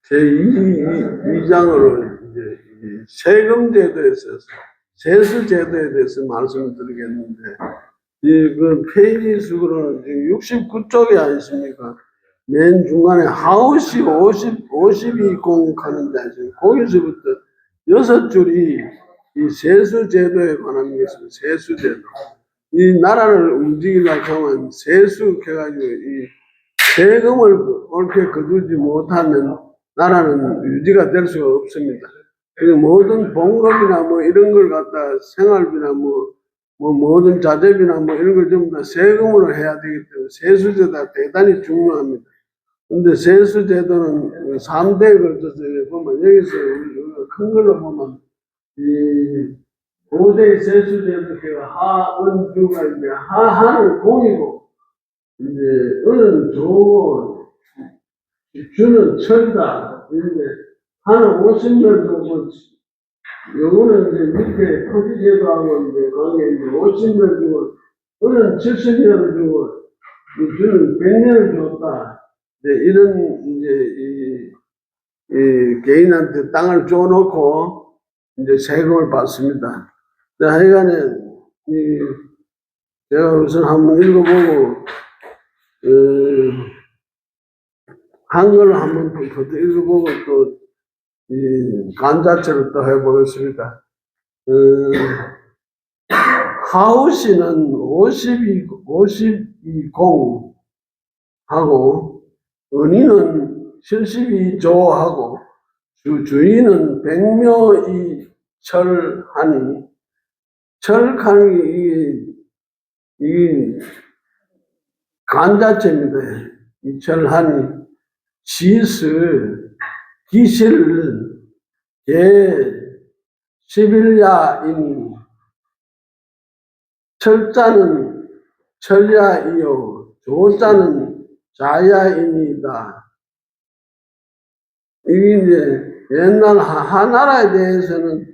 제2장으로 이제 세금 제도에 있어서 세수 제도에 대해서 말씀을 드리겠는데, 그 페이지 수로는 69쪽이 아니십니까? 맨 중간에 하우시 52공 하는데, 거기서부터 6줄이 이 세수 제도에 관한 것입니다. 세수 제도. 이 나라를 움직이려고 하면 세수 해가지고 이 세금을 옳게 거두지 못하면 나라는 유지가 될 수가 없습니다. 그리고 모든 봉급이나 뭐 이런 걸 갖다 생활비나 모든 자재비나 뭐 이런 걸 전부 다 세금으로 해야 되기 때문에 세수제도가 대단히 중요합니다. 근데 세수제도는 3대에 걸쳐서 보면 여기서 우리가 큰 걸로 보면 이 5대 세수제도가 하은주가 이제 하는 공이고, 이제 은은 조, 주는 철이다. 이런데 하는 50년 정도, 요거는 이제 밑에 토지제도하고 이제 관계 이제 50년 주고, 은은 70년을 주고, 주는 100년을 줬다. 이제 이런 이제 이 개인한테 땅을 줘놓고 이제 세금을 받습니다. 하여간에 제가 우선 한번 읽어보고 한글로 한번 더 읽어보고 또 간자체로 또 해보겠습니다. 하우시는 52공 하고 은인은 72조 하고 주인은 100묘이 철하니, 철하니 이 간자체입니다. 이 철하니 시스 기실 제 11야이니, 철자는 철야이요 조자는 자야이니다. 이게 이제 옛날 하나라에 대해서는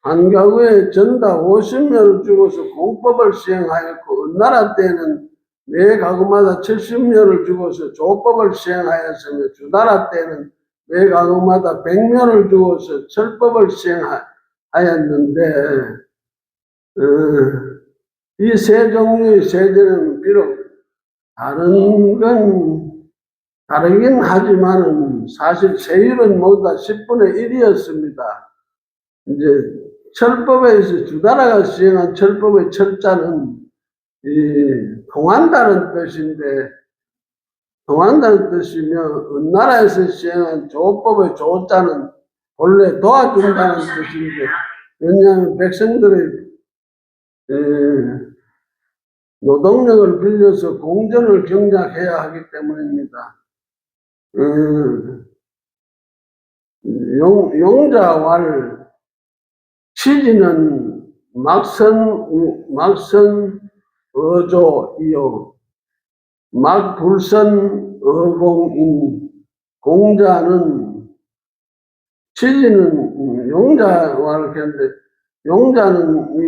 한가구에 전다 50묘를 주고서 공법을 시행하였고, 은나라 때는 매 가구마다 70묘를 주고서 조법을 시행하였으며, 주나라 때는 매 가구마다 100묘를 주고서 철법을 시행하였는데, 이 세 종류의 세제는 비록 다르긴 하지만은 사실 세율은 모두 다 10분의 1이었습니다. 이제 철법에서 주나라가 시행한 철법의 철자는 통한다는 뜻인데, 통한다는 뜻이며, 은나라에서 시행한 조법의 조자는 본래 도와준다는 뜻인데, 왜냐하면 백성들의 노동력을 빌려서 공정을 경작해야 하기 때문입니다. 용자왈 취지는 막선 어조이요 막불선 어공인, 공자는 취지는 용자왈 그런데, 용자는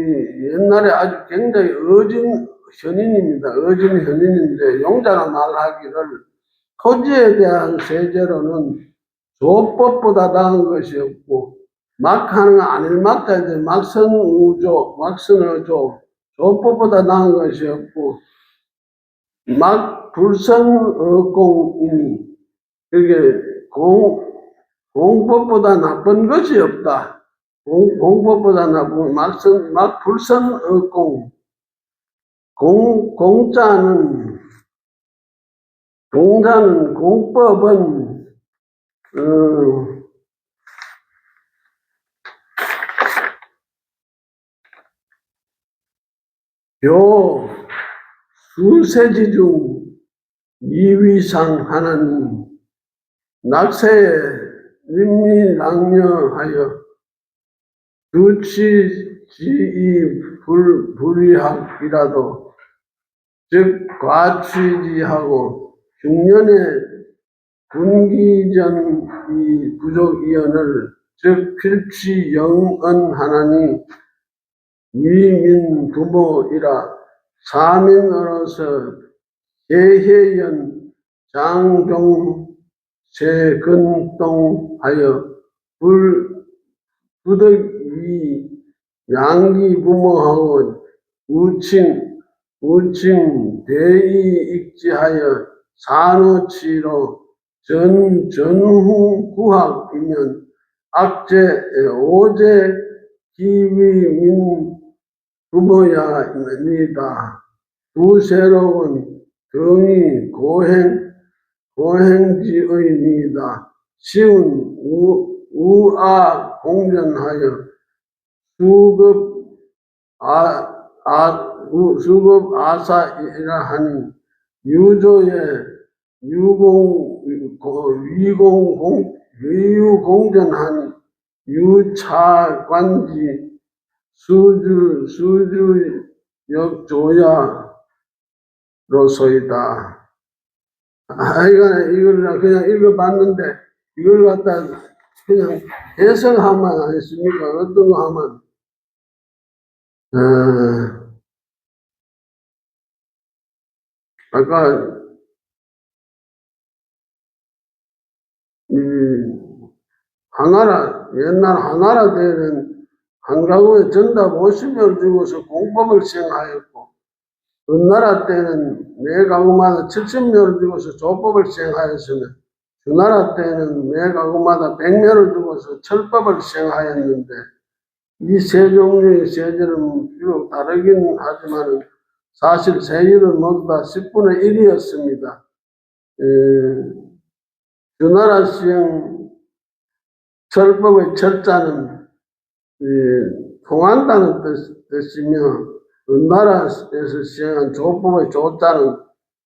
옛날에 아주 굉장히 어진 현인입니다. 어진 현인인데, 용자가 말하기를 토지에 대한 세제로는 조법보다 나은 것이 없고, 막 하는 거 아닐 막자인데 막선어조, 조법보다 나은 것이 없고, 막 불선어공이니, 그게 공법보다 나쁜 것이 없다. 공법보다 나쁜 막 불선어공. 공자는 공법은 요 수세지 중 2위상 하나님 낙세에 림리랑녀하여 두치지이 불위학이라도 즉 과취지하고 중년에 군기전 이 부족이언을 즉 필취 영언하나니 위민 부모이라 사민으로서 예혜연 장종 재근동하여 부득이 양기 부모하고 우칭 대의익지하여 산호치로 전후구학이면 악재 오재 기위민 부모야입니다. 두세로운 등이 고행지의니다. 쉬운 우아 공전하여 수급 아사이라 하니 유조의 위유공전하니 유차관지 수주역조야로소이다. 이걸 그냥 읽어봤는데 이걸 갖다 그냥 해석하면 아니십니까? 어떤 거 하면 아까 옛날 하나라 때는 한가구에 전답 50을 주고서 공법을 시행하였고, 은나라 때는 매 가구마다 70묘를 주고서 조법을 시행하였으며, 주나라 때는 매 가구마다 100묘를 주고서 철법을 시행하였는데, 이 세 종류의 세제는 비록 다르긴 하지만 사실 세율은 모두 다 10분의 1이었습니다. 주나라 시행 철법의 철자는 통한다는 뜻이며, 은나라에서 시행한 조법의 조자는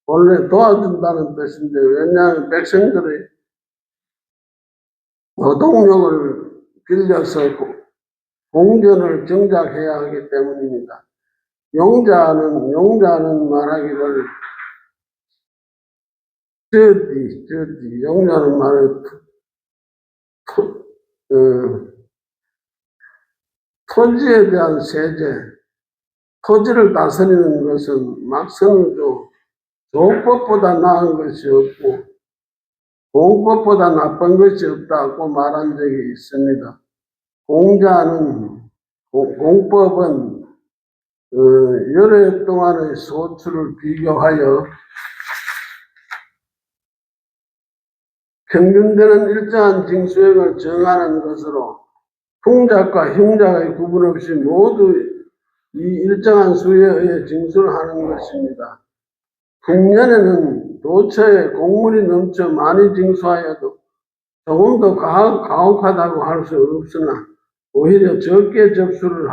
원래 도와준다는 뜻인데, 왜냐하면 백성들의 노동력을 빌려서 공전을 정작해야 하기 때문입니다. 용자는 말하기를 용자는 말을 토지에 대한 세제, 토지를 다스리는 것은 막선으로 조법보다 나은 것이 없고 공법보다 나쁜 것이 없다고 말한 적이 있습니다. 공법은 여러 해 동안의 소출을 비교하여 평균되는 일정한 징수액을 정하는 것으로 풍작과 흉작의 구분 없이 모두 이 일정한 수에 의해 징수를 하는 것입니다. 풍년에는 도처에 곡물이 넘쳐 많이 징수하여도 조금 더 가혹하다고 할 수 없으나 오히려 적게 징수를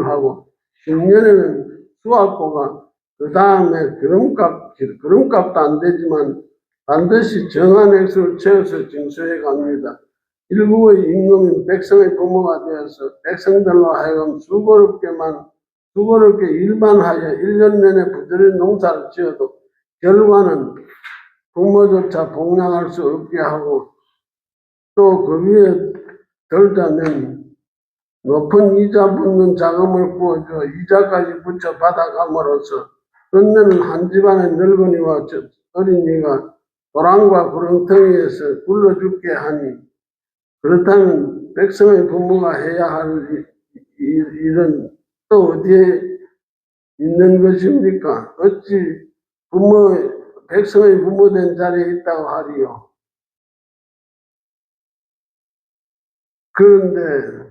하고, 흉년에는 수확고가 그 다음에 기름값도 안 되지만 반드시 정한 액수를 채워서 징수해 갑니다. 일국의 임금인 백성의 부모가 되어서 백성들로 하여금 수고롭게 일반하여 1년 내내 부지런히 농사를 지어도 결과는 부모조차 복양할 수 없게 하고, 또 그 위에 들자면 높은 이자 붙는 자금을 부어줘 이자까지 붙여 받아감으로써 끝내는 한 집안의 늙은이와 어린이가 도랑과 구렁텅이에서 굴러 죽게 하니, 그렇다면 백성의 부모가 해야 할 일은 또 어디에 있는 것입니까? 어찌 백성의 부모된 자리에 있다고 하리요? 그런데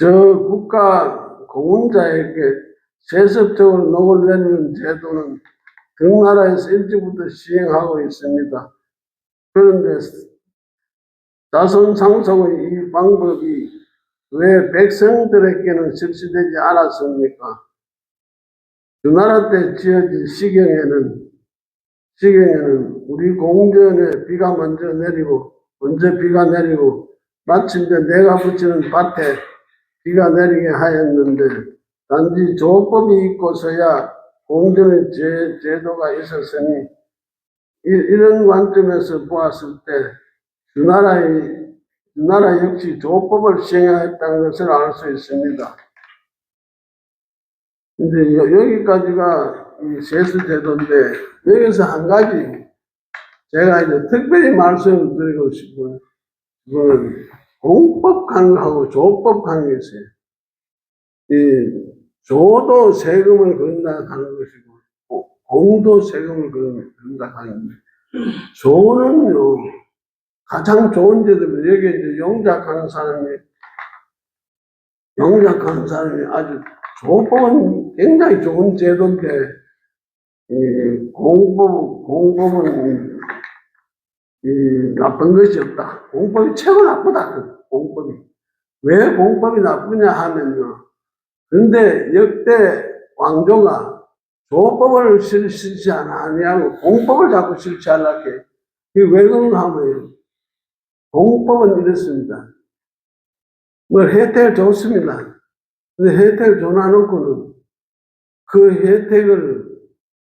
저 국가 공훈자에게 세습적으로 녹을 내리는 제도는 당나라에서 일찍부터 시행하고 있습니다. 그런데 자손 상속의 이 방법이 왜 백성들에게는 실시되지 않았습니까? 주나라 때 지어진 시경에는 우리 공전에 비가 먼저 비가 내리고 마침 내가 붙이는 밭에 비가 내리게 하였는데, 단지 조법이 있고서야 공전의 제도가 있었으니, 이런 관점에서 보았을 때 주나라 역시 조법을 시행했다는 것을 알 수 있습니다. 근데 여기까지가 이 세수제도인데, 여기서 한 가지 제가 이제 특별히 말씀드리고 싶은 그거는 공법 관계하고 조법 관계가 있어요. 이 조도 세금을 건다 하는 것이고 공도 세금을 건다 하는 거예요. 조는요 가장 좋은 제도면 여기 이제 용작하는 사람이 아주 조법은 굉장히 좋은 제도인데 이 공법은 이 나쁜 것이 없다. 공법이 최고 나쁘다. 공법이 왜 공법이 나쁘냐 하면요. 그런데 역대 왕조가 조법을 실시하지 아니하고 공법을 자꾸 실시하려고 해. 그게 왜 그런가 하면 공법은 이렇습니다. 뭐 혜택을 줬습니다. 근데 혜택을 줘놔놓고는 그 혜택을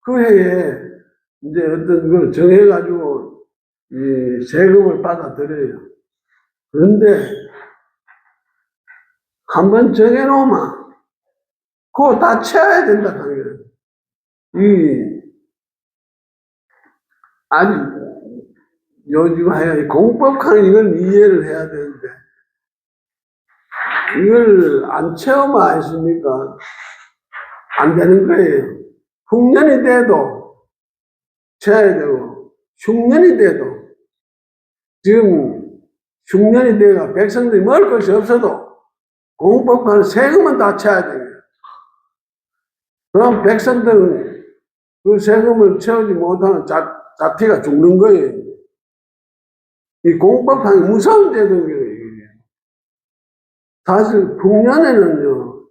그 해에 이제 어떤 걸 정해가지고 이 세금을 받아들여요. 그런데 한번 정해놓으면 그거 다 채워야 된다 당연히. 아주 요즘 하여 공법하는 이걸 이해를 해야 되는데 이걸 안 채우면 아십니까? 안 되는 거예요. 흉년이 돼도 채워야 되고 흉년이 돼도 지금 흉년이 돼가 백성들이 먹을 것이 없어도 공법하는 세금은 다 채워야 돼요. 그럼 백성들은 그 세금을 채우지 못하면 잡티가 죽는 거예요. 이 공법하는 무서운 제도인 거예요. 사실 풍년에는요,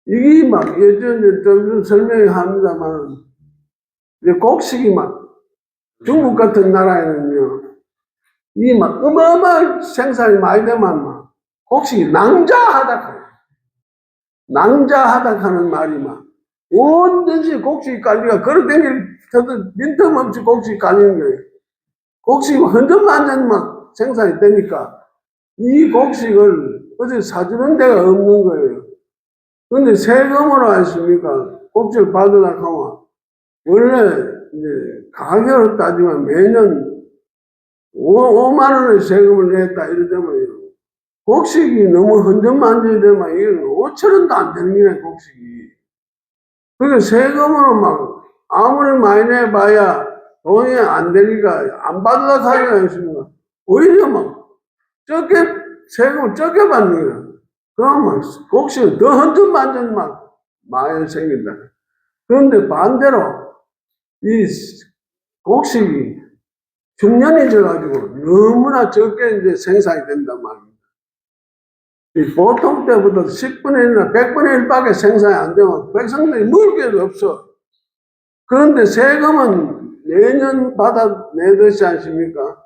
이게 막 예전에 좀 설명합니다만, 곡식이 막 중국 같은 나라에는요, 이 막 어마어마한 생산이 많이 되면 막 곡식이 낭자하다 하는 말이 막 언제든지 곡식이 깔리가 걸어다닐 저도 빈틈없이 곡식이 깔리는 거예요. 곡식이 흔들만전 막 생산이 되니까 이 곡식을 어디 사주는 데가 없는 거예요. 근데 세금으로 아십니까? 곡식을 받으려고 하면 원래 이제 가격을 따지면 매년 5만 원의 세금을 냈다 이러자면요. 곡식이 너무 흔들만져야 되면 이건 5천 원도 안 되는 거네 곡식이. 그러니까 세금으로 막 아무리 많이 내봐야 돈이 안 되니까 안 받으려고 하지 않습니까? 오히려 막 세금을 적게 받는 거야. 그러면 곡식은 더 흔들만져 막 많이 생긴다. 그런데 반대로 이 곡식이 흉년해져가지고 너무나 적게 이제 생산이 된단 말입니다. 이 보통 때보다 10분의 1이나 100분의 1밖에 생산이 안 되면 백성들이 먹을 게 없어. 그런데 세금은 내년 받아내듯이 않습니까?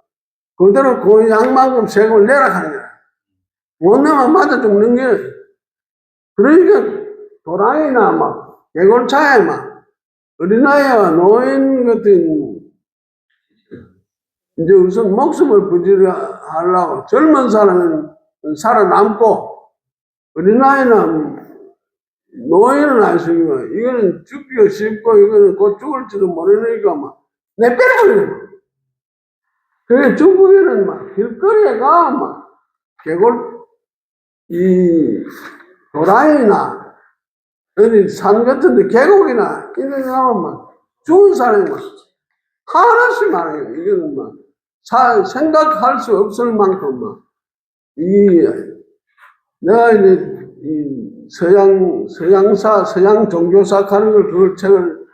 그대로 그 양만큼 세금을 내라 하는 거야. 못 내면 맞아 죽는 거예요. 그러니까 도랑이나 막 개골차에 막 어린아이와 노인 같은 이제 우선 목숨을 부지하려고 젊은 사람은 살아남고 어린아이나 노인은 아십니까? 이거는 죽기가 쉽고 이거는 곧 죽을지도 모르니까 막 내빼버리는. 그래 중국에는 막 길거리에 가 막 개골 이 도라이나 어디 산 같은데 계곡이나 이런 데 가면 막 죽은 사람이 막 하나씩 많아요. 이거는 막 생각할 수 없을 만큼 막 내가 이제 서양 종교사 하는 걸 그걸 책을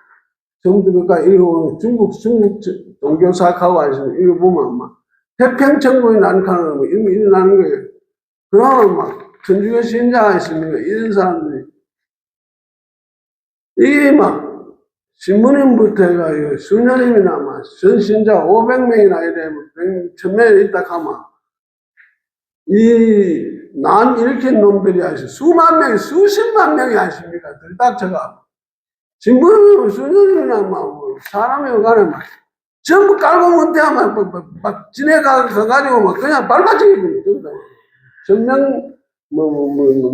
전부 읽어보면 중국 종교사하고 하시면 읽어보면 막 태평천국이 난카는 거 이런 게 일어나는 거예요. 그러면 막 천주교 신자 하십니까? 이런 사람들이 이게 막 신부님부터 해가 수녀님이나 막 전신자 500명이나 이래 1000명이 있다 하면 난 일으킨 놈들이 아시 수만 명이 수십만 명이 아십니까? 들닥쳐가 신부님은 수녀님이나 막 사람이 가네 막 전부 깔고 못해 막 지내가가지고 막 그냥 발바지기 부른다. 전명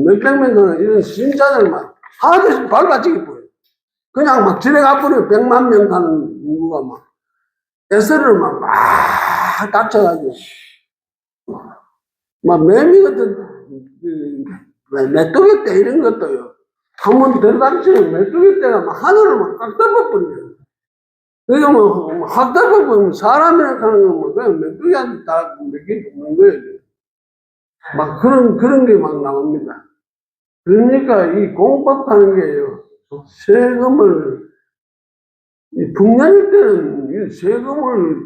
몇백 명 되는 이런 신자들 막 하나씩 발바지기 부려. 그냥 막 지내가 버려 100만 명 가는 인구가 막 에서를 막 닥쳐가지고, 막 매미 같은, 메뚜기 떼 이런 것도요. 한번 들어닥치면 메뚜기 떼가 막 하늘을 막 깎아버려요. 그러니까 뭐, 확 깎아버리면 사람이라 하는 건 뭐, 그냥 메뚜기한테 다 몇개 죽는 거예요. 막 그런 게 막 나옵니다. 그러니까 이 공법하는 게요. 세금을, 북년일 때는 이 세금을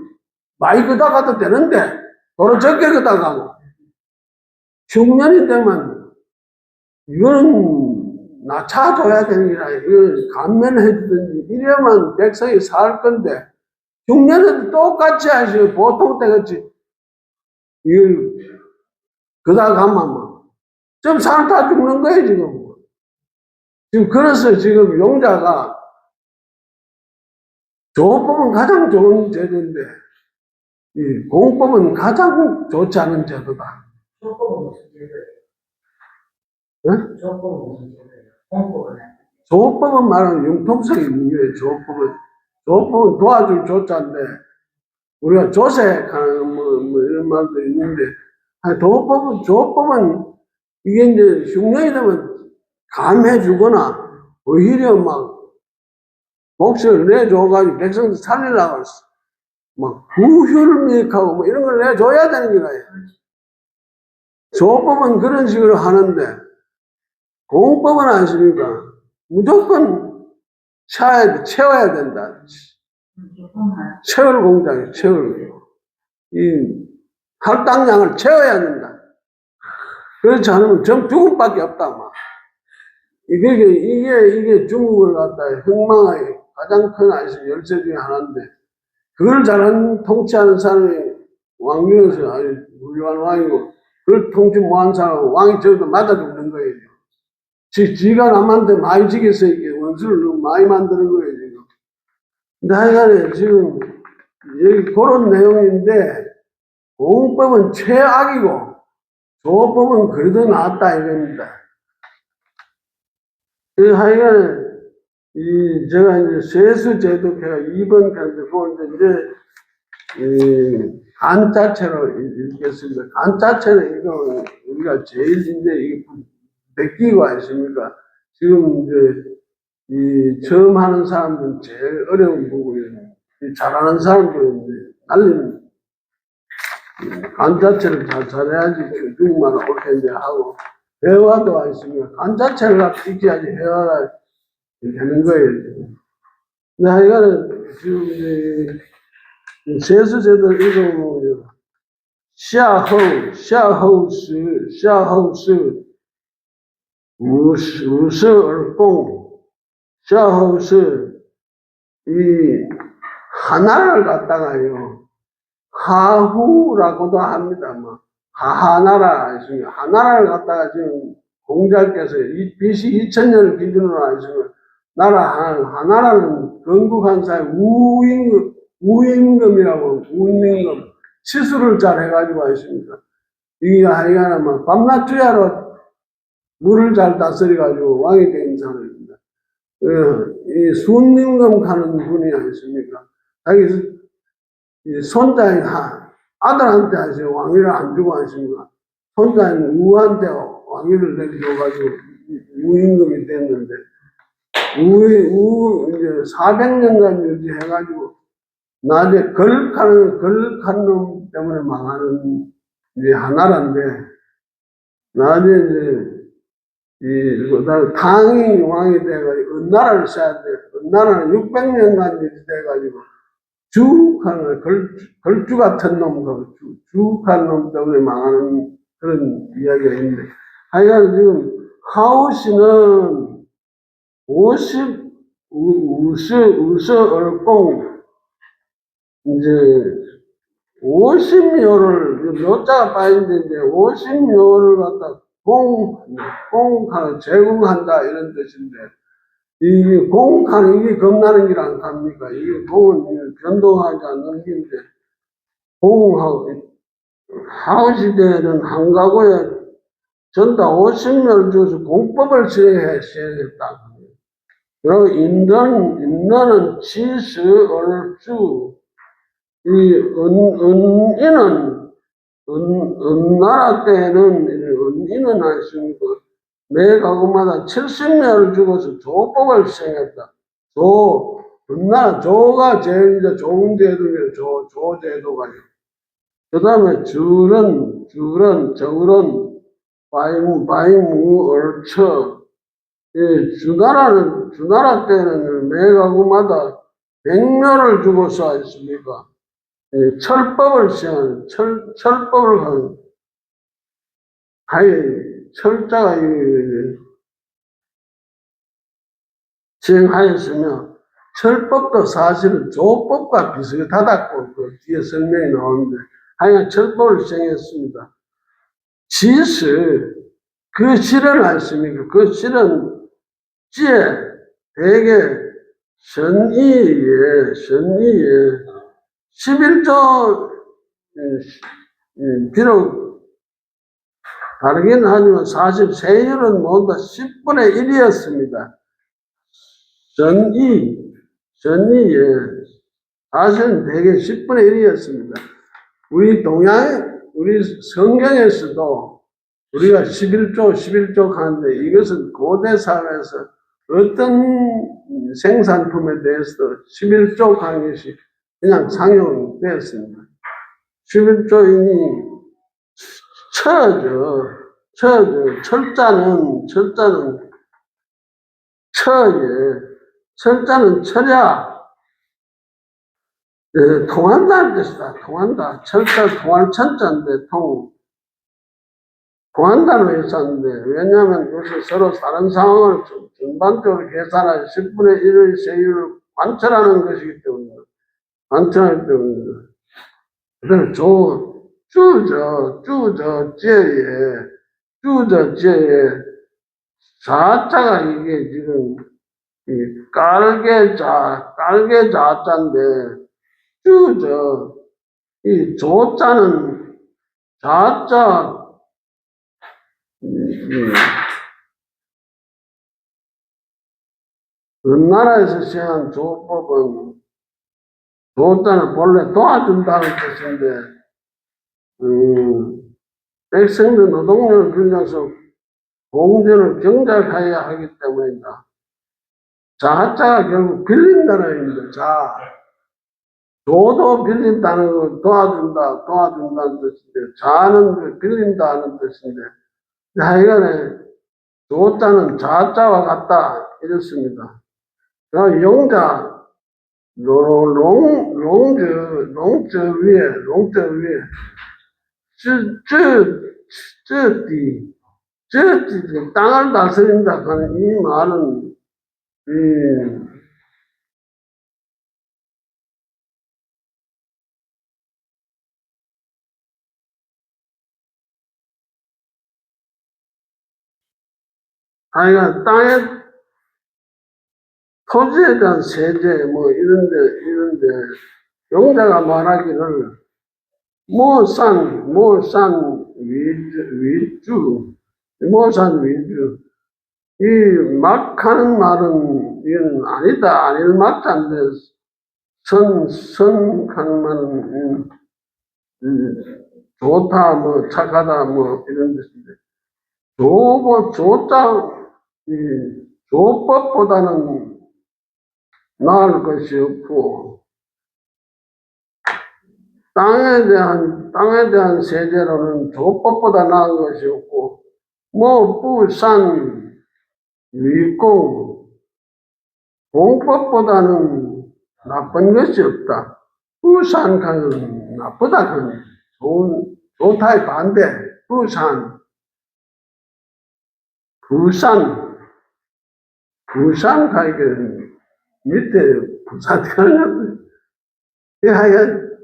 많이 걷어가도 되는데, 도로 적게 걷어가고, 흉년이 되면 이거는 낮춰줘야 되는 게 아니라 이걸 감면해주든지 이래야만 백성이 살 건데 흉년에도 똑같이 하시고 보통 때같이 이걸 그다 가면 좀 사람 다 죽는 거예요 지금. 지금 그래서 지금 용자가 조법은 가장 좋은 제도인데 이 공법은 가장 좋지 않은 제도다. 조법은 무슨 제도예요? 네? 조법은 무슨 제도예요? 공법은 조법은 말하는 융통성이 있는 거예요. 조법은 도와줄 조자인데 우리가 조색하는 뭐 이런 말도 있는데 조법은 이게 이제 흉년이 되면 감해주거나 오히려 막 목숨을 내줘가지고 백성들 살리려고 막 구휼미익하고 뭐 이런 걸 내줘야 되는 거예요. 조법은 그런 식으로 하는데 공법은 아십니까? 무조건 채워야 된다. 채울 공장이에요, 채울. 이 할당량을 채워야 된다. 그렇지 않으면 죽음밖에 없다, 막. 이게 중국을 갖다 혁망의 가장 큰 열쇠 중에 하나인데, 그걸 잘하는, 통치하는 사람이 왕 중에서 아주 훌륭한 왕이고, 그걸 통치 못한 사람은 왕이 저도 맞아 죽는 거예요. 지가 남한테 많이 지겠어, 이게 원수를 너무 많이 만드는 거예요, 지금. 근데 하여간에 지금, 여기 그런 내용인데, 공법은 최악이고, 조법은 그래도 낫다, 이겁니다. 하여간에, 제가 이제 세수제독회가 2번 편이고, 이제, 간자체로 읽겠습니다. 간자체는 이거, 우리가 제일 이제, 이게 베끼고 아십니까? 지금 이제, 처음 하는 사람들은 제일 어려운 부분이에요. 잘하는 사람들은 이제, 날리는, 간자체를 잘해야지 중국말을 옳게 이제 하고, 회화도 와 있습니다. 간자체를 익혀야지 회화가 되는 거예요. 근데 하여간에 지금 이제 세수제도 읽어보면 샤허우스 우서얼공 샤허우스 이 하나를 갖다가요 하후라고도 합니다. 뭐 하나라 있습니다. 하나를 갖다가 지금 공자께서 BC 2000년을 기준으로 하시면 하나라는 건국한사의 우임금이라고, 우임금. 치수를 잘 해가지고 하십니다. 이게 하여간에 막 밤낮 주야로 물을 잘 다스려가지고 왕이 된 사람입니다. 이 순임금 가는 분이 아니십니까? 자기 손자인 아들한테 하시고 왕위를 안 주고 하십니까? 손자인 우한테 왕위를 내줘가지고 우임금이 됐는데, 이제 400년간 유지해가지고, 나중에 걸칸 놈 때문에 망하는 이제 하나라인데, 나중에 당이 왕이 돼가지고, 은나라를 써야 돼. 은나라는 600년간 유지돼가지고, 걸주 같은 놈, 주욱한 놈 때문에 망하는 그런 이야기가 있는데, 하여간 지금, 하우시는 50얼공, 이제, 50묘를, 묘자가 빠진데, 이제 50묘를 갖다 제공한다, 이런 뜻인데, 이게 이게 겁나는 길 안 갑니까? 이게 공은 변동하지 않는 길인데, 하우시대는 한 가구에 전다 50묘를 줘서 공법을 시행했다. 그리고 인도는 70얼주, 이 은나라 때는 은인은 아십니까? 매 가구마다 70명을 죽어서 조법을 시행했다. 은나라 조가 제일 이제 좋은 제도예요. 조제도가. 그 다음에 정런, 바이무, 얼처. 주나라 때는 매 가구마다 100명을 죽어서 했습니까? 철법을 시행하는, 철법을 하는, 철자가 시행하였으며, 철법도 사실은 조법과 비슷하다고 그 뒤에 설명이 나오는데, 하여간 철법을 시행했습니다. 지스, 그 실은 아십니까? 그 실은 지에 대개 선의에 11조, 비록 다르긴 하지만 사실 세율은 모두 10분의 1이었습니다. 선의에 사실은 대개 10분의 1이었습니다. 우리 성경에서도 우리가 11조 하는데 이것은 고대 사회에서 어떤 생산품에 대해서도 11조 하는 것이 그냥 상용되었습니다. 11조이니 철자는 철야, 통한다는 뜻이다. 통한다. 철자 통할 천자인데 통한다는 뜻인데 왜냐하면 이것을 서로 다른 상황을 전반적으로 계산하여 10분의 1의 세율을 관철하는 것이기 때문입니다. 관철하기 때문입니다. 그래서 주저지에 자자가 이게 지금 깔개 자자인데 이 조자는 자자 은나라에서 시행한 조법은 조자는 본래 도와준다는 뜻인데 백성들 노동력을 빌려서 공전을 경작해야 하기 때문이다. 자자가 결국 빌린다는 의미입니다. 조도 빌린다는 거 도와준다는 뜻인데 자는 빌린다는 뜻인데 하여간에 조자는 자자와 같다 이렇습니다. 용자 롱저 위에 저 땅을 다스린다 하는 이 말은 하여간 땅에 토지에 대한 세제 뭐 이런데 용자가 말하기를 모산 위주 이 막 하는 말은 이건 아니다 아닐 막자인데 선 하는 말은 좋다 뭐 착하다 뭐 이런 뜻인데 조법보다는 나을 것이 없고 땅에 대한 세제로는 조법보다 나은 것이 없고 부산 위공 공법보다는 나쁜 것이 없다. 부산가는 나쁘다 그는 좋다의 반대 부산 가기는 밑에 부산 가는 하여간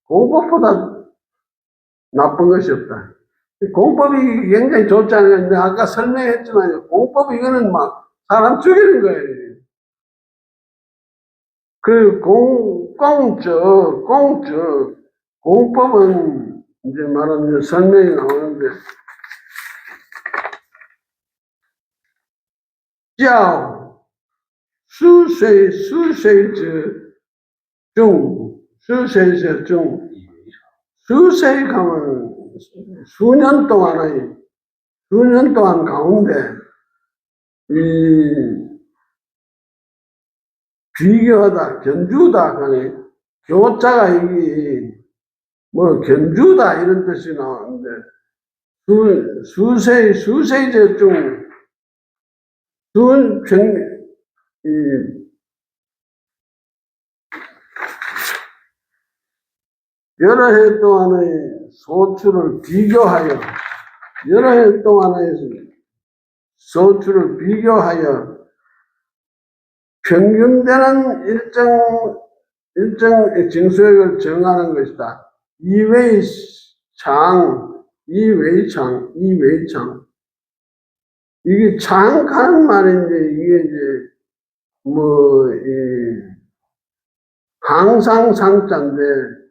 공법보다 나쁜 것이 없다. 공법이 굉장히 좋지 않은데 아까 설명했지만 공법 이거는 막 사람 죽이는 거예요. 그 공법은 이제 말하면 설명이 나오는데 叫 수세지 중 수세제증, 수세에 가면 수년 동안 가운데 이 비교하다, 견주다, 간에 교자가 이게 뭐 견주다 이런 뜻이 나오는데 수세제증, 여러 해 동안의 소출을 비교하여 평균되는 일정 징수액을 정하는 것이다. 이외창. 이게 창하는 말인데, 이게 이제, 항상 상자인데,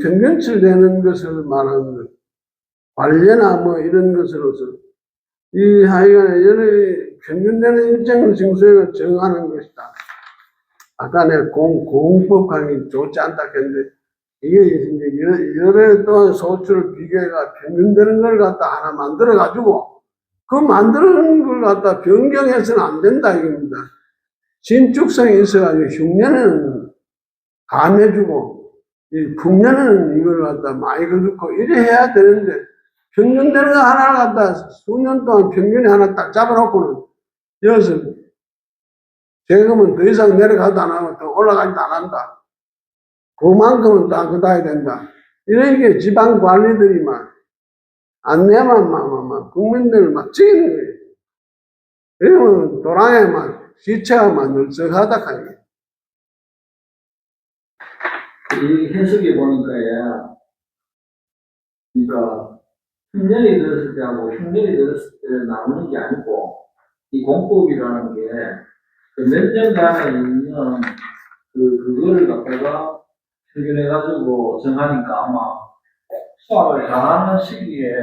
평균치 되는 것을 말하는 것. 관례나 이런 것으로서, 하여간에 평균되는 일정 징수액을 정하는 것이다. 아까 내가 공법 강의 좋지 않다 했는데, 이게 이제 여러 해 동안 소출을 비교해가 평균되는 걸 갖다 하나 만들어가지고, 그 만드는 걸 갖다 변경해서는 안 된다, 이겁니다. 신축성이 있어가지고, 흉년에는 감해주고, 풍년에는 이걸 갖다 많이 거두고, 이래 해야 되는데, 평균되는 거 하나를 갖다 수년 동안 평균에 하나 딱 잡아놓고는, 여기서 세금은 더 이상 내려가도 안 하고 더 올라가지도 안 한다. 그만큼은 다 걷어야 된다. 이런 게 지방 관리들이 안 내면 국민들을 찍이는 거예요. 그러면 도랑에 시체가 늘썩하다 하니. 이 해석해 보니까요, 그러니까 흉년이 들었을 때하고 흉년이 들었을 때를 나누는 게 아니고, 이 공법이라는 게 몇 년간에 있는 그거를 갖다가 평균해가지고 정하니까 아마 수학을 잘하는 시기에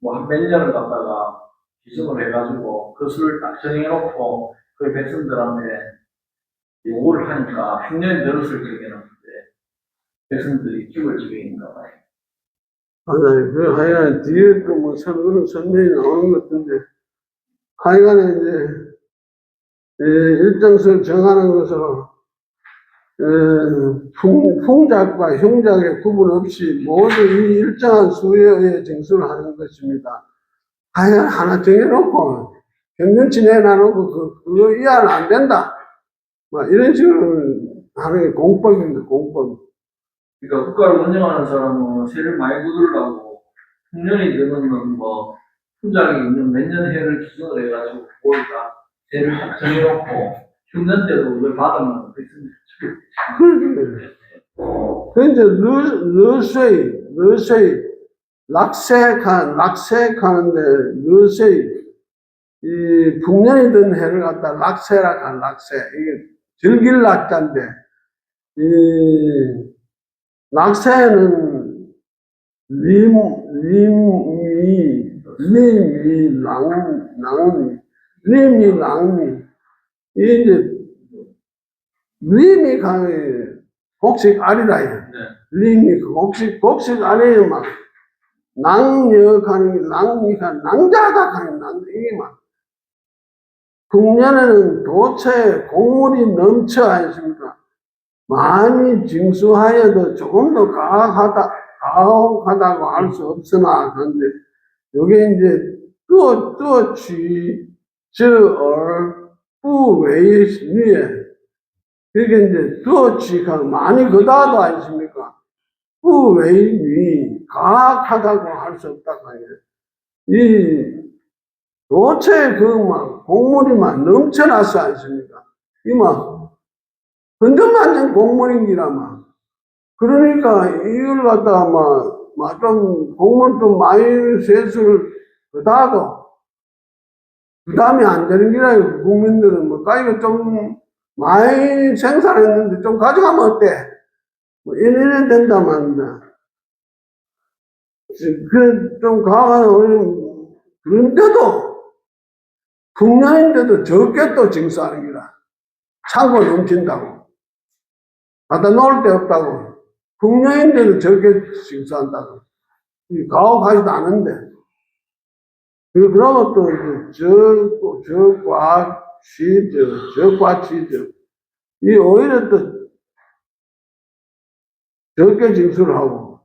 한 몇 년을 갖다가 기준을 해가지고 그 수를 딱 정해놓고 그 백성들한테 요구를 하니까 흉년이 들었을 적에는 백성들이 죽을 지경인가 봐요. 맞아요. 그 하여간 뒤에 또 그런 선명이 나오는 것 같은데, 하여간에 이제, 일정수를 정하는 것으로, 풍작과 흉작의 구분 없이 모두 이 일정한 수에 의해 징수를 하는 것입니다. 하여간 하나 정해놓고, 평균치 내놔놓고, 그거 이하는 안 된다. 이런 식으로 하는 게 공법입니다, 공법. 그러니까 국가를 운영하는 사람은 세를 많이 거두려고 흉년이 되면 훈장이 있는 몇 년 해를 기준으로 해가지고 그거다 세를 딱 정해놓고 흉년 때도 그걸 받으면 그 이제 르쇠 락세하는데 르쇠 이 풍년이 든 해를 갖다 락세라 한 락세 이게 즐길 낙자인데 이 낙세는 림이 랑이 이제 림이 강해 곡식 아리라 해. 림이 곡식 아래에 낭역하는 게 낭자하다 하는 이게 풍년에는 도처에 곡물이 넘쳐 아니십니까? 많이 징수하여도 조금 더 가혹하다고 할 수 없으나, 그런데, 요게 이제, 부웨이스니에, 그게 이제, 취가 많이 거다도 아니십니까? 부웨이니, 가혹하다고 할 수 없다고 하냐. 이, 도처에 곡물이 넘쳐났어 아니십니까? 흔적만진 곡물인기라 그러니까 이걸 갖다가 좀 곡물 좀 많이 세수를 거다도 부담이 안 되는 기라요. 국민들은 이거 좀 많이 생산했는데 좀 가져가면 어때? 이래 된다만 그래 좀 그런데도 풍년인데도 적게 또 징수하는 기라. 창고 넘친다고. 갖다 놓을 데 없다고. 풍년인데도 저렇게 징수한다고. 가혹하지도 않은데. 그러고 또, 저과취죠. 이 오히려 또 적게 징수를 하고.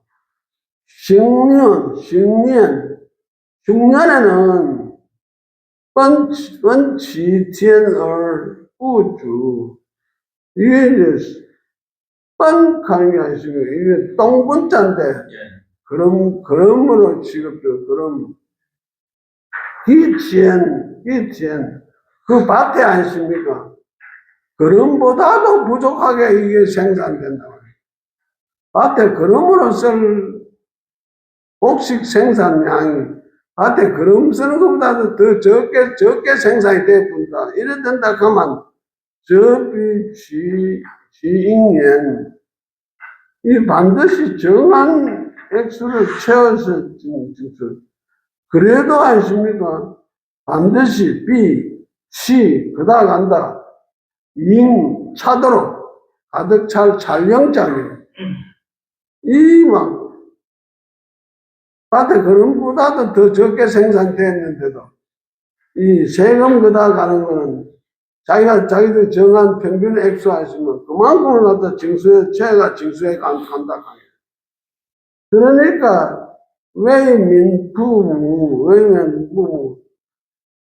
흉년에는 뻔치티엔얼 우주. 이게 이제 뻔하는 게 아니고, 이게 똥분자인데, 그럼으로 취급돼요. 그럼, 기티엔, 그 밭에 아니십니까? 그럼보다도 부족하게 이게 생산된다고. 밭에 그럼으로 쓸 곡식 생산량이 밭에 그럼 쓰는 것보다도 더 적게 생산이 되어본다. 이래 된다 하면 저비지잉년 이 반드시 정한 액수를 채워서 그래도 아십니까? 반드시 그다음 간다. 차도록 가득 찰 찰령장이에요. 밭에 그런보다도 더 적게 생산됐는데도 이 세금 그다 가는 거는 자기들 정한 평균 액수 하시면 그만큼을 갖다 징수에 간다. 그러니까 외민부무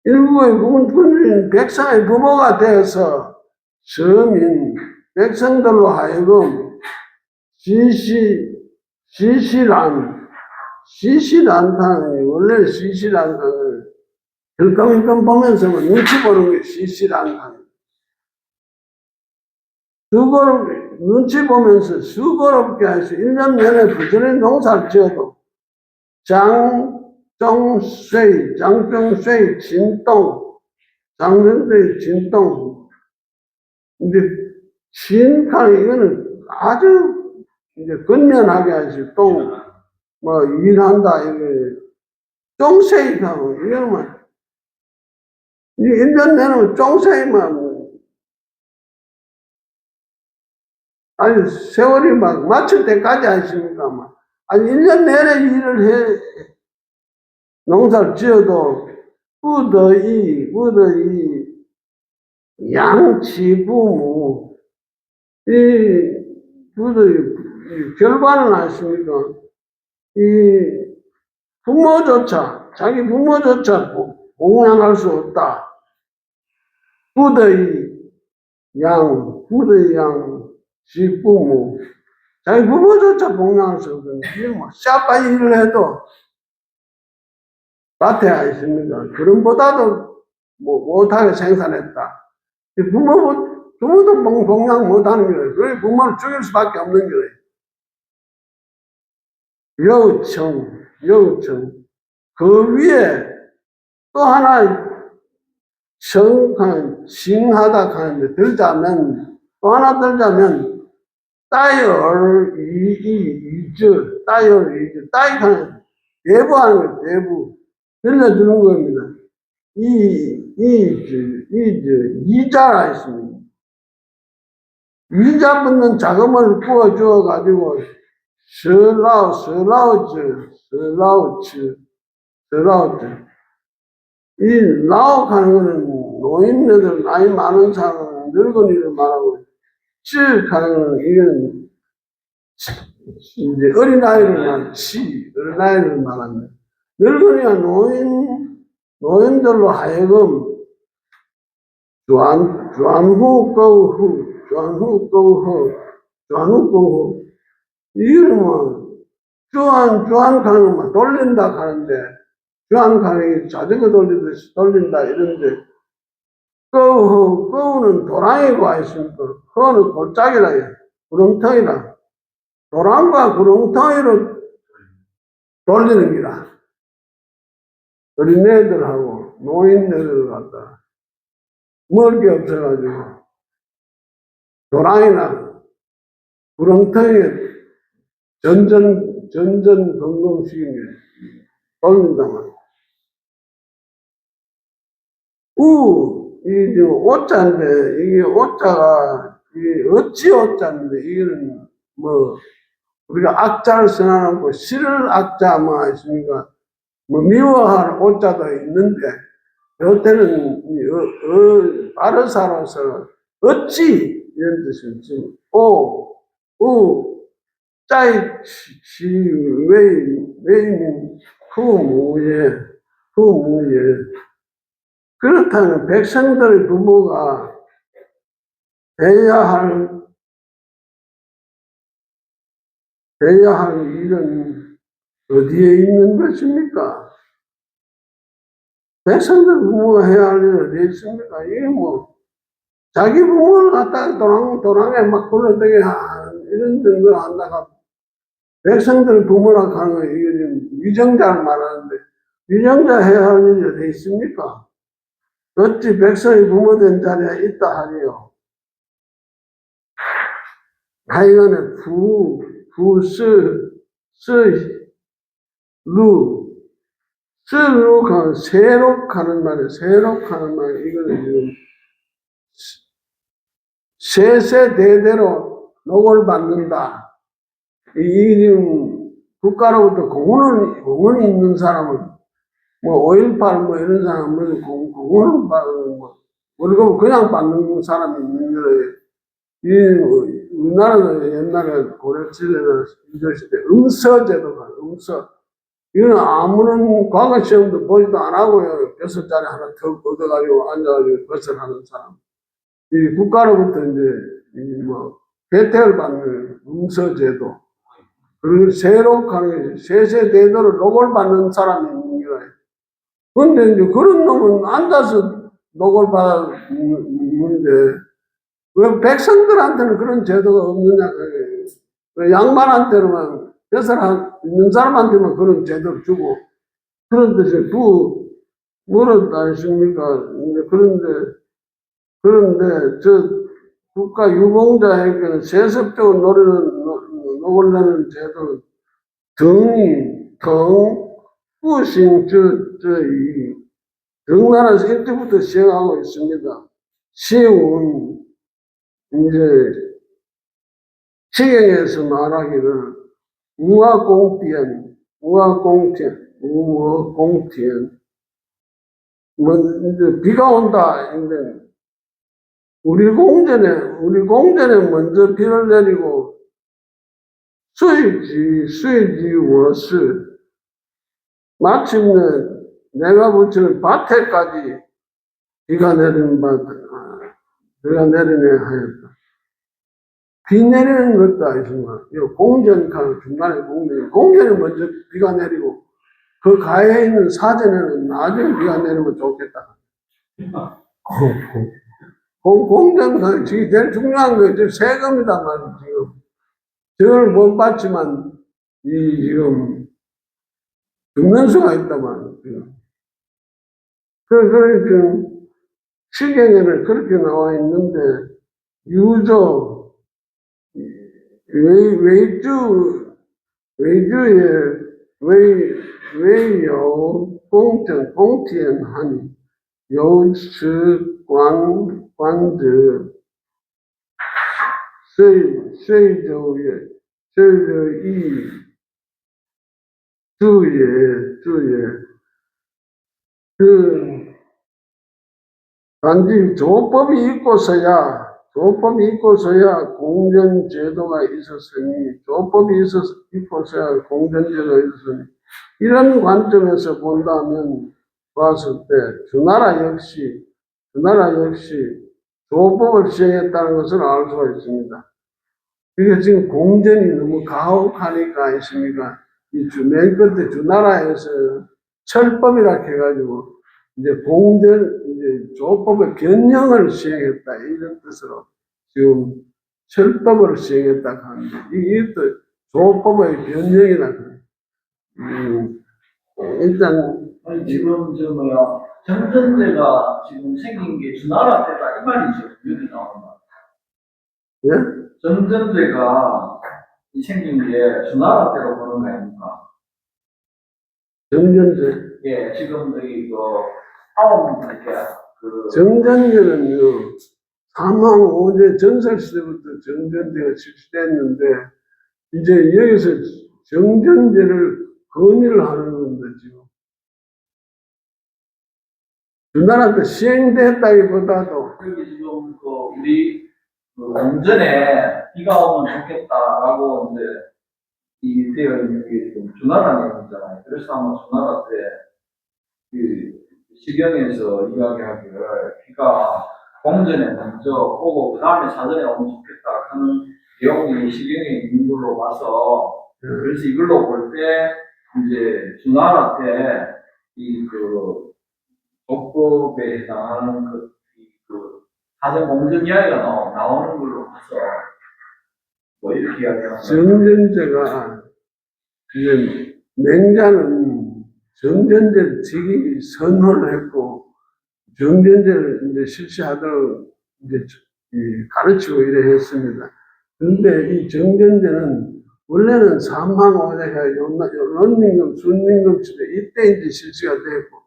일부의 부분들인 백성의 부모가 되어서 서민 백성들로 하여금 시시란탄이 원래 시시란탄을 힐끔힐끔 보면서 눈치 보는 게 시시란탄. 눈치 보면서 수고롭게 해서 1년 내내 부지런히 농사를 지어도 장정쇠, 진동. 근데 이거는 아주 이제 건면하게 하지, 일한다, 이게. 쫑세이하고, 이거는, 1년 내내 쫑세이만, 아니, 세월이 막 마칠 때까지 아십니까? 아니, 1년 내내 일을 농사를 지어도, 뿌더이, 양치부무, 결과는 아십니까? 자기 부모조차 공양할 수 없다. 뿌더이 양, 지부무. 자기 부모조차 공양할 수 없거든요. 샤빠이 일을 해도, 밭에 아십니까? 그럼보다도 못하게 생산했다. 부모도 공양 못하는 거예요. 그래, 부모를 죽일 수밖에 없는 거예요. 여우청. 그 위에 또 하나 싱하다 하는데 들자면 따열이즈 따열하는 대부하는 거예요. 대부 들려주는 겁니다. 이자가 있습니다. 이자 붙는 자금을 부어주어 가지고 서라우츠 이 라옥하는 거는 노인네들 나이 많은 사람은 늙은이를 말하고 하는 거는 이건 이제 어린아이를 말합니다. 늙은이와 노인들로 하여금 주안후 이거는 주안 가는 것만 돌린다 하는데 주안 가는 게 자전거 돌리듯이 돌린다 이런데 거우는 도랑이고 아십니까? 허는 골짜기라 구렁텅이라 도랑과 구렁텅이로 돌리는 기라. 어린애들하고 노인네들 갖다 먹을 게 없어가지고 도랑이나 구렁텅이에 전전긍긍식이네 돌린다만 이게 오자인데 이게 오자가 이 어찌 어짜인데, 이거는 뭐, 우리가 악자를 써놔놓고, 싫을 악자, 뭐, 있습니까? 뭐, 미워할 오자도 있는데, 요때는, 바르사로서, 어찌, 이런 뜻을 지금, 짜이, 웨이민, 후무예. 그렇다면, 백성들의 부모가 해야 할 일은 어디에 있는 것입니까? 백성들 부모가 해야 할 일은 어디에 있습니까? 이게 뭐, 자기 부모를 갖다가 도랑에 막 굴러다니게 이런 정도를 한다가, 백성들 부모라 하는 거, 이게 지금 위정자를 말하는데, 위정자 해야 할 일이 어디 있습니까? 어찌 백성이 부모된 자리에 있다 하리요. 하여간에 스룩하는 새록하는 말이에요. 새록하는 말. 이거는 지금 세세대대로 녹을 받는다. 이 지금 국가로부터 공헌이 있는 사람은 뭐 5.18 뭐 이런 사람은 공헌을 받는 뭐 월급 그냥 받는 사람이 있는 거예요. 우리나라는 옛날에 고려시대나 인조시대 음서제도가 음서. 이거는 아무런 과거 시험도 보지도 안 하고요. 6자리 하나 더 얻어가지고 앉아가지고 것을 하는 사람. 이 국가로부터 이제 뭐 혜택을 받는 음서제도. 그리고 새록하게 세세대대로 녹을 받는 사람이 있는 거예요. 근데 이제 그런 놈은 앉아서 녹을 받는데 왜 백성들한테는 그런 제도가 없느냐 그래요. 왜 양반한테는 벼슬 있는 사람한테만 그런 제도를 주고 그런 뜻이 물었다 아십니까? 그런데 저 국가 유공자에게는 세습적으로 녹을 내는 제도는 부신 등나라에서 일찍부터 시행하고 있습니다. 쉬운 이제 시경에서 말하기를 우화공티엔 뭐 이제 비가 온다. 근데 우리 공전에 먼저 비를 내리고 수이지 워스 마침내 내가 붙이는 밭에까지 비가 내리네 하였다. 비 내리는 것도 아니지만, 공전하는 중간에 공전에 먼저 비가 내리고, 그 가에 있는 사전에는 나중에 비가 내리면 좋겠다. 공전가, 지금 제일 중요한 거, 지금 세금이다 말이야, 지금. 저걸 못 받지만, 지금, 죽는 수가 있단 말이야, 지금. 그러니까, 시경에는 그렇게 나와 있는데, 유조, 외주의 외有公田汉有此官职遂就义그 단지 조법이 있고서야 공전제도가 있었으니, 이런 관점에서 본다면, 봤을 때, 주나라 역시 조법을 시행했다는 것을 알 수가 있습니다. 그게 지금 공전이 너무 가혹하니까, 있습니까? 맨 끝에 주나라에서 철법이라 해가지고, 이제 조법의 변형을 시행했다. 이런 뜻으로 지금 철법을 시행했다 하는데, 이게 또 조법의 변형이라 그래요. 일단, 아니, 지금 정전제가 지금 생긴 게 주나라 때다 이 말이죠. 여기 나오는 말. 예? 정전제가 생긴 게 주나라 때로 보는 거 아닙니까? 정전제. 예, 지금 여기 아홉 이렇게 정전제는요, 사망오제 전설 시대부터 정전제가 실시됐는데 이제 여기서 정전제를 건의를 하는 겁니다, 지금. 우리나라한테 시행됐다기보다도 여기 지금 그 우리 그 공전에 비가 오면 좋겠다라고 이제 이 되어 있는 게 지금 주나라 내용이잖아요. 그래서 아마 주나라 때그 시경에서 이야기하기를 비가 공전에 먼저 오고 그 다음에 사전에 오면 좋겠다 하는 내용이 시경에 있는 걸로 봐서 그래서 이걸로 볼 때 이제 주나라 때 이 그 조법에 해당하는 그 사전 공전 이야기가 나오는 걸로 봐서 뭐 이렇게 이야기하는 정전제가 이제 맹자는 정전제를 지기 선언을 했고 정전제를 이제 실시하도록 이제 가르치고 이래 했습니다. 그런데 이 정전제는 원래는 삼망오제가 연임금, 순임금 시대 이때 이제 실시가 됐고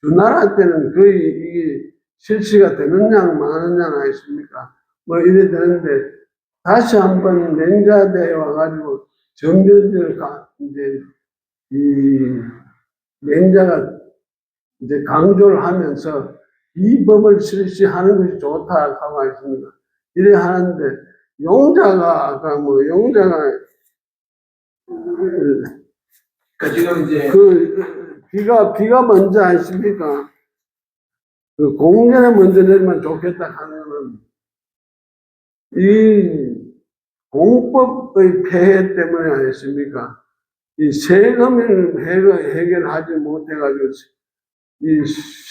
주나라 때는 거의 이게 실시가 되는 양 많은 양 아니십니까? 뭐 이래 되는데 다시 한번 맹자대에 와가지고 정전제를 이제 이 맹자가 이제 강조를 하면서 이 법을 실시하는 것이 좋다 하고 있습니다. 이래 하는데 용자가 아까 뭐 용자가 지금 이제 비가 먼저 아십니까? 그 공전에 먼저 내리면 좋겠다 하면은 이 공법의 폐해 때문에 아니십니까? 이 세금을 해결하지 못해가지고 이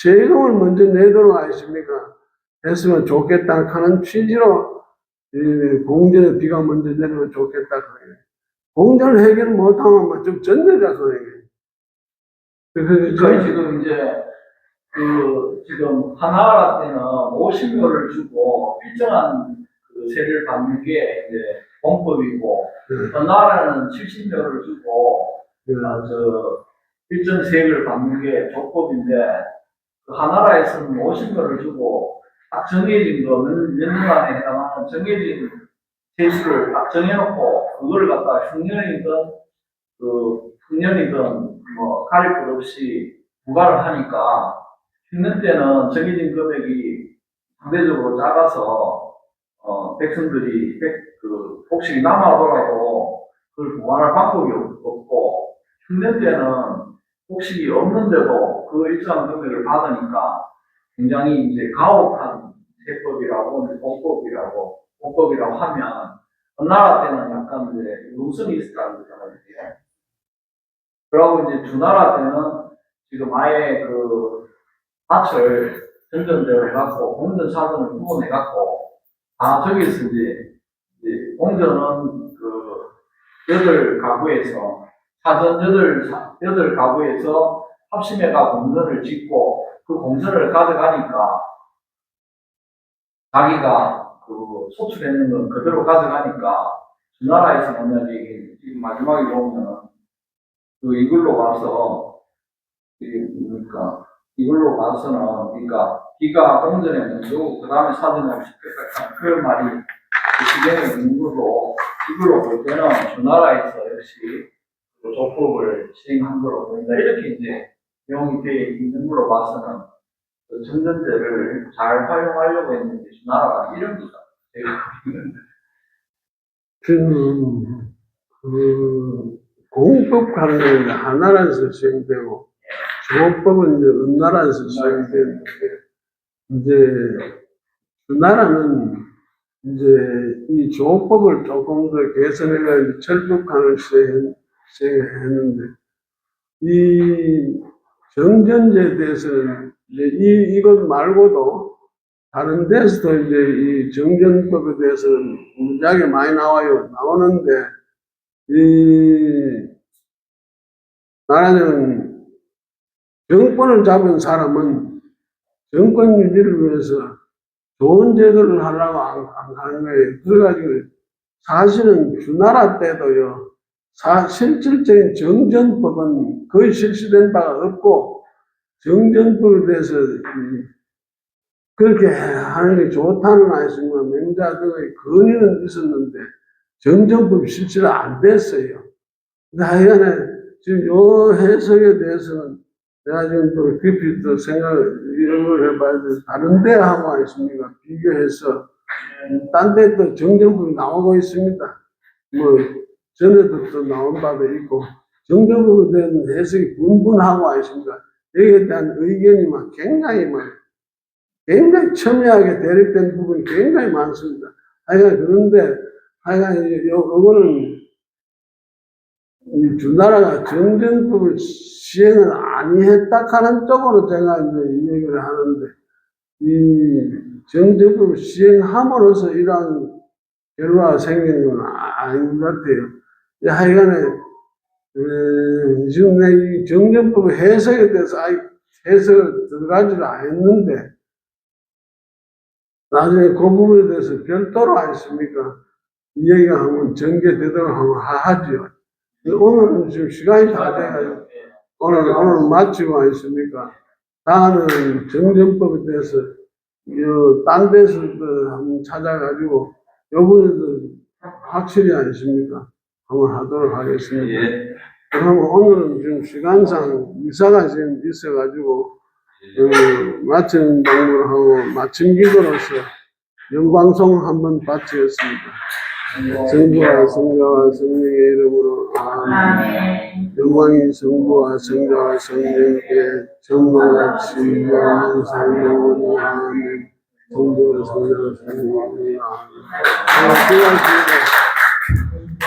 세금을 먼저 내도록 아십니까? 했으면 좋겠다 하는 취지로 이 공전에 비가 먼저 내리면 좋겠다 그래요. 공전을 해결 못하면 좀 전내라 그래요. 저희 지금 이제 지금 하나라 때는 50묘를 주고 일정한 그 세를 받는 게 이제 공법이고 어느 나라는 70묘를 주고 일정 세를 받는 게 조법인데 그 하나라에서는 50묘를 주고 딱 정해진 거 몇 년 안에 해당하는 정해진 세수를 딱 정해놓고 그걸 갖다가 흉년이든 뭐 가릴 것 없이 부과를 하니까 흉년 때는 정해진 금액이 상대적으로 작아서 백성들이 복식이 남아더라도 그걸 보완할 방법이 없고 흉년 때는 복식이 없는데도 그 일정한 금액을 받으니까 굉장히 이제 가혹한 세법이라고 공법이라고 하면 어느 나라 때는 약간 이제 융성이 있었다는 거잖아요. 그러고 이제 주나라 때는 지금 아예 그 밭을 전전대로 해갖고 공전 사전을 구분해갖고 다 저기서 이제 공전은 그 8가구에서 사전 8가구에서 합심해가 공전을 짓고 그 공전을 가져가니까 자기가 그 소출했는 건 그대로 가져가니까 주나라에서 만약에 지금 마지막에 보면 이걸로 봐서 이걸로 봐서는 비가 공전에 먼저 그 다음에 사전에 오고 싶겠다 그 말이 시경에 있는 걸로 이걸로 볼 때는 주나라에서 역시 조법을 시행한 걸로 보인다 이렇게 이제 내용이 되어 있는 걸로 봐서는 정전제를 잘 활용하려고 했는데 주나라가 이런 거다 제가 공법 관련이 하나라에서 시행되고 조법은 이제 은나라에서 시행되는데 이제 주나라는 이제 이 조법을 조금 더 개선해가 철법관을 시행했는데 이 정전제에 대해서는 이제 이것 말고도 다른 데서도 이제 이 정전법에 대해서는 문제가 많이 나오는데 이 나라는 정권을 잡은 사람은 정권 유지를 위해서 좋은 제도를 하려고 안 하는 거예요. 그래가지고 사실은 주나라 때도요, 실질적인 정전법은 거의 실시된 바가 없고, 정전법에 대해서 그렇게 하는 게 좋다는 아이지만 맹자 등의 건의는 있었는데 정정법 실시가 안 됐어요. 근데 하여간에 지금 요 해석에 대해서는 내가 지금 또 깊이 또 이런 걸 해봐야 돼. 다른 데 하고 있습니까? 비교해서 딴 데 또 정정법이 나오고 있습니다. 뭐 전에도 또 나온 바도 있고 정정법에 대한 해석이 분분하고 있습니다. 여기에 대한 의견이 굉장히 첨예하게 대립된 부분이 굉장히 많습니다. 하여간 그런데 하여간 요거는 이 주나라가 정전법을 시행을 아니했다 하는 쪽으로 제가 이제 이 얘기를 하는데 이 정전법을 시행함으로써 이러한 결과가 생기는 건 아닌 것 같아요. 하여간에 지금 내 이 정전법 해석에 대해서 해석을 들어가지를 않았는데 나중에 그 부분에 대해서 별도로 하겠습니까? 이 얘기가 한번 전개되도록 한번 하죠. 오늘은 지금 시간이 다 돼가지고 오늘 마치고 하겠습니까? 다음은 정전법에 대해서 딴 데서도 한번 찾아가지고 요번에도 확실히 하겠습니까? 한번 하도록 하겠습니다. 예. 그러면 오늘은 지금 시간상 이사가 지금 있어가지고 마치는 방법을 하고 마침 기도로서 영방송 한번 바치겠습니다. 성부와 성자와 성령의 이름으로 아멘. 영광이 성부와 성자와 성령께 전무같이 영원상 영원히 아멘. 성부와 성자와 성령의 이름으로 아멘. 수고하셨습니다.